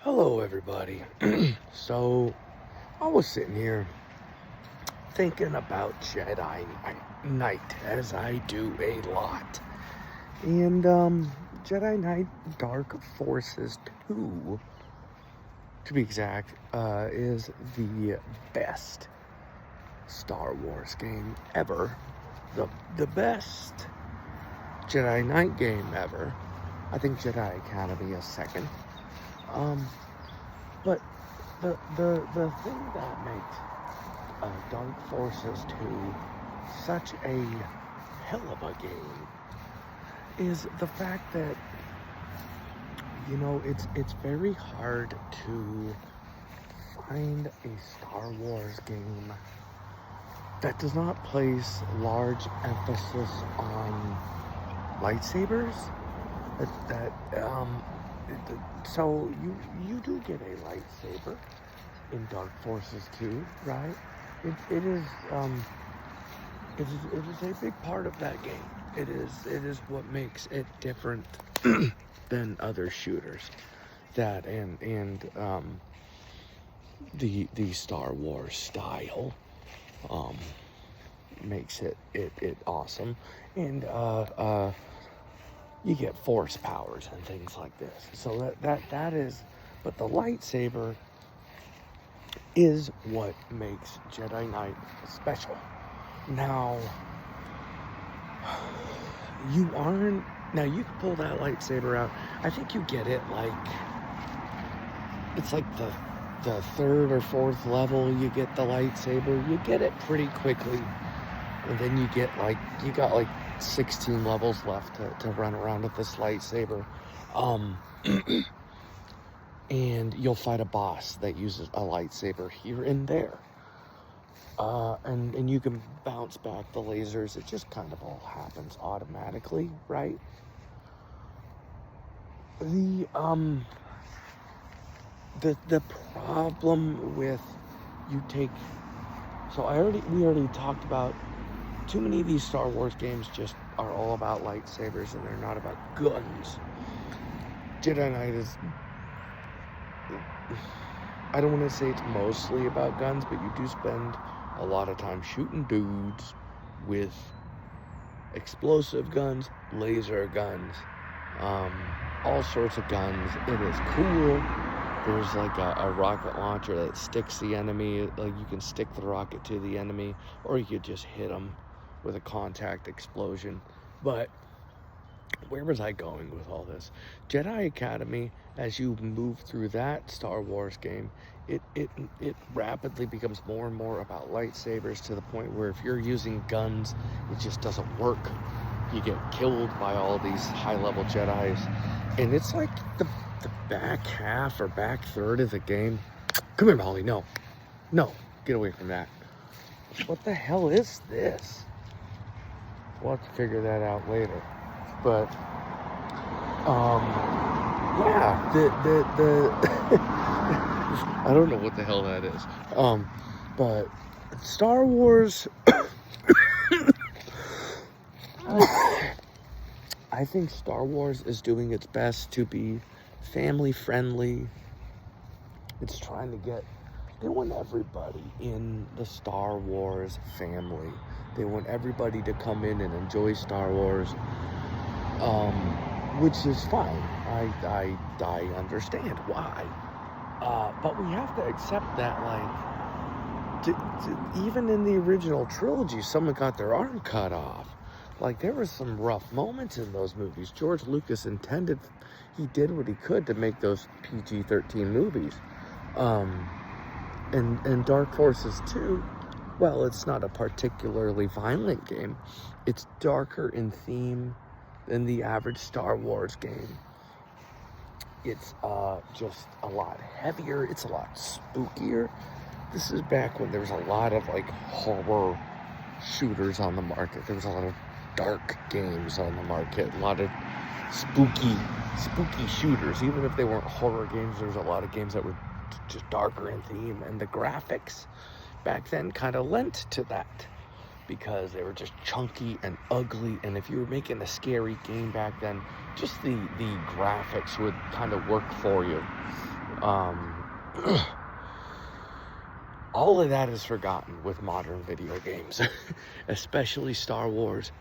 Hello, everybody. So, I was sitting here thinking about Jedi Knight, as I do a lot. And, Jedi Knight Dark Forces 2, to be exact, is the best Star Wars game ever. The best Jedi Knight game ever. I think Jedi Academy is second. But the thing that makes Dark Forces 2 such a hell of a game is the fact that it's very hard to find a Star Wars game that does not place large emphasis on lightsabers. So you do get a lightsaber in Dark Forces 2, right? It is a big part of that game. It is what makes it different than other shooters. That and the Star Wars style makes it awesome. And you get force powers and things like this. So that is, but the lightsaber is what makes Jedi Knight special. Now, you can pull that lightsaber out. I think you get it it's like the third or fourth level you get the lightsaber. You get it pretty quickly. And then you got 16 levels left to run around with this lightsaber. And you'll fight a boss that uses a lightsaber here and there. And you can bounce back the lasers. It just kind of all happens automatically, right? The problem with we already talked about too many of these Star Wars games just are all about lightsabers and they're not about guns. Jedi Knight is, I don't want to say it's mostly about guns, but you do spend a lot of time shooting dudes with explosive guns, laser guns, all sorts of guns. It is cool. There's a rocket launcher that sticks the enemy. You can stick the rocket to the enemy, or you could just hit them with a contact explosion. But where was I going with all this? Jedi Academy, as you move through that Star Wars game, it rapidly becomes more and more about lightsabers, to the point where if you're using guns, it just doesn't work. You get killed by all these high-level Jedis. And it's like the back half or back third of the game. Come here, Molly. No, get away from that. What the hell is this? We'll have to figure that out later. But yeah, the I don't know what the hell that is. But Star Wars I think Star Wars is doing its best to be family friendly. They want everybody in the Star Wars family. They want everybody to come in and enjoy Star Wars, which is fine. I understand why. But we have to accept that, even in the original trilogy, someone got their arm cut off. There were some rough moments in those movies. George Lucas he did what he could to make those PG-13 movies. And Dark Forces 2, well, it's not a particularly violent game. It's darker in theme than the average Star Wars game. It's just a lot heavier. It's a lot spookier. This is back when there was a lot of horror shooters on the market. There was a lot of dark games on the market. A lot of spooky shooters. Even if they weren't horror games, there was a lot of games that were just darker in theme, and the graphics back then kind of lent to that because they were just chunky and ugly. And if you were making a scary game back then, just the graphics would kind of work for you. All of that is forgotten with modern video games, especially Star Wars.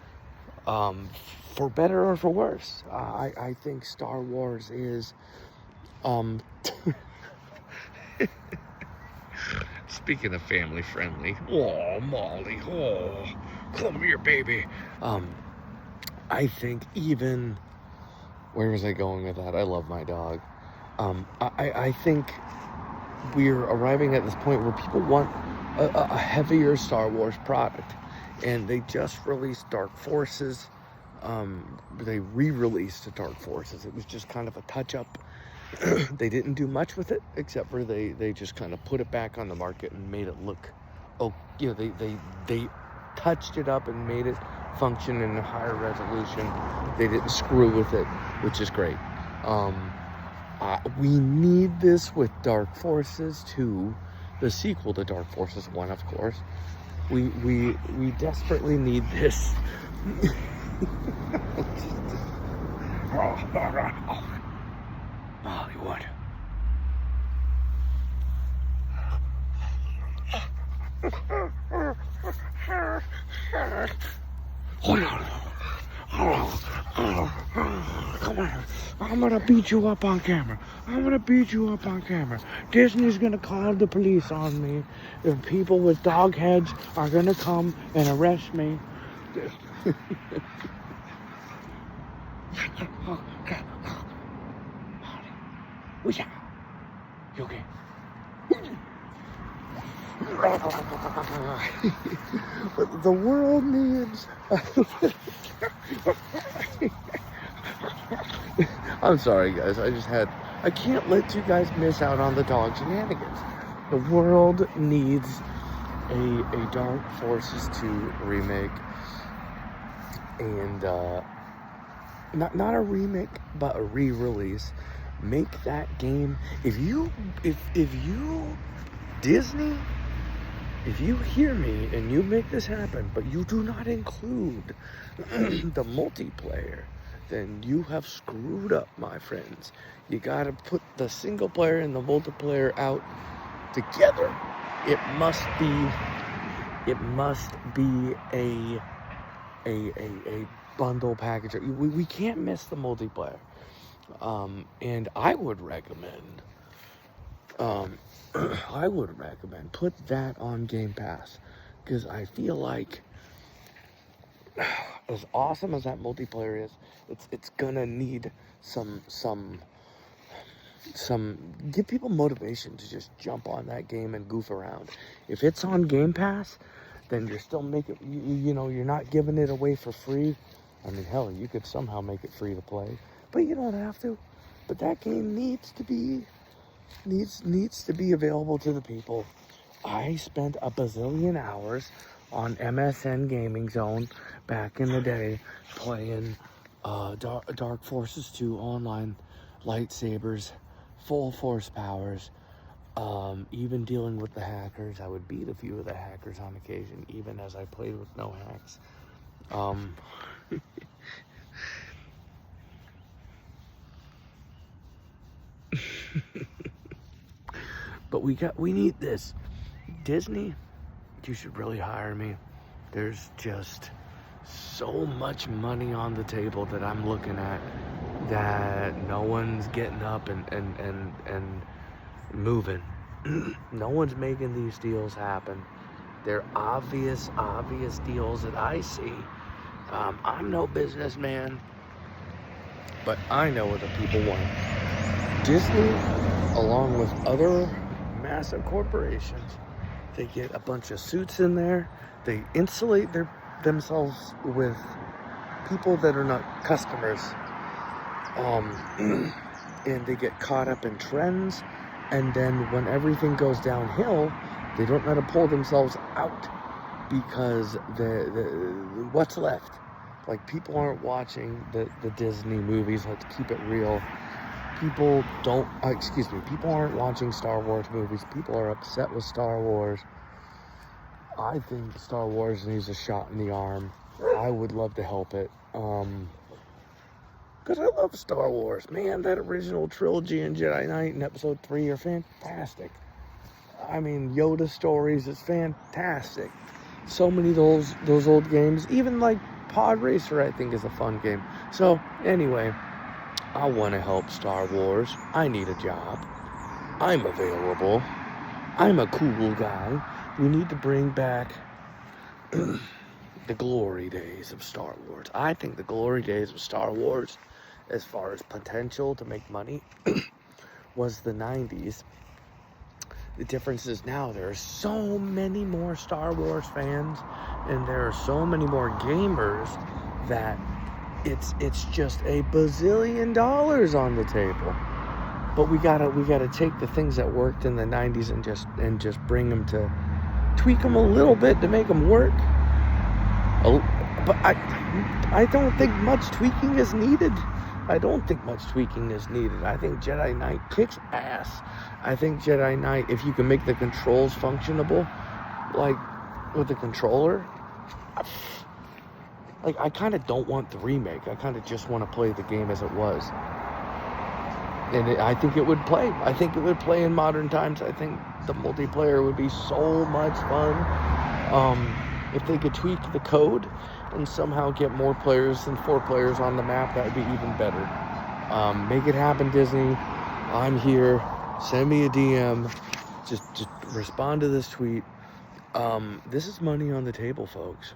For better or for worse, I think Star Wars is, speaking of family friendly, oh, Molly, oh, come here, baby. I think even, where was I going with that? I love my dog. I think we're arriving at this point where people want a heavier Star Wars product, and they just released Dark Forces. They re-released Dark Forces. It was just kind of a touch-up. They didn't do much with it, except for they just kind of put it back on the market and made it look, they touched it up and made it function in a higher resolution. They didn't screw with it, which is great. We need this with Dark Forces 2, the sequel to Dark Forces 1, of course. We desperately need this. Hollywood. Come on. I'm gonna beat you up on camera. Disney's gonna call the police on me. If people with dog heads are gonna come and arrest me. You okay? But the world needs. I'm sorry, guys. I can't let you guys miss out on the dog shenanigans. The world needs a Dark Forces 2 remake, and not a remake, but a re-release. Make that game. If you Disney, if you hear me and you make this happen, but you do not include the multiplayer, then you have screwed up, my friends. You gotta put the single player and the multiplayer out together. It must be a bundle package. We can't miss the multiplayer. And I would recommend put that on Game Pass, because I feel like, as awesome as that multiplayer is, it's gonna need some give people motivation to just jump on that game and goof around. If it's on Game Pass, then you're still making, you're not giving it away for free. I mean, hell, you could somehow make it free to play, but you don't have to. But that game needs to be available to the people. I spent a bazillion hours on MSN Gaming Zone back in the day playing Dark Forces 2 online, lightsabers, full force powers, even dealing with the hackers. I would beat a few of the hackers on occasion, even as I played with no hacks. But we need this. Disney, you should really hire me. There's just so much money on the table that I'm looking at that no one's getting up and moving. No one's making these deals happen. They're obvious deals that I see. I'm no businessman, but I know what the people want. Disney, along with other massive corporations, they get a bunch of suits in there. They insulate themselves with people that are not customers. And they get caught up in trends. And then when everything goes downhill, they don't know how to pull themselves out, because what's left? Like, people aren't watching the Disney movies. Let's keep it real. People aren't watching Star Wars movies. People are upset with Star Wars. I think Star Wars needs a shot in the arm. I would love to help it. because I love Star Wars. Man, that original trilogy in Jedi Knight and Episode 3 are fantastic. I mean, Yoda stories is fantastic. So many of those old games, even like Pod Racer, I think is a fun game. So anyway, I want to help Star Wars. I need a job. I'm available. I'm a cool guy. We need to bring back the glory days of Star Wars. I think the glory days of Star Wars, as far as potential to make money, was the 90s. The difference is now there are so many more Star Wars fans, and there are so many more gamers that it's just a bazillion dollars on the table. But we gotta take the things that worked in the 90s and just bring them to tweak them a little bit to make them work. But I don't think much tweaking is needed. I think Jedi Knight kicks ass. I think Jedi Knight, if you can make the controls functionable, like with the controller, like I kind of don't want the remake. I kind of just want to play the game as it was. And I think it would play. I think it would play in modern times. I think the multiplayer would be so much fun. If they could tweak the code and somehow get more players than 4 players on the map, that would be even better. Make it happen, Disney. I'm here. Send me a DM. Just respond to this tweet. This is money on the table, folks.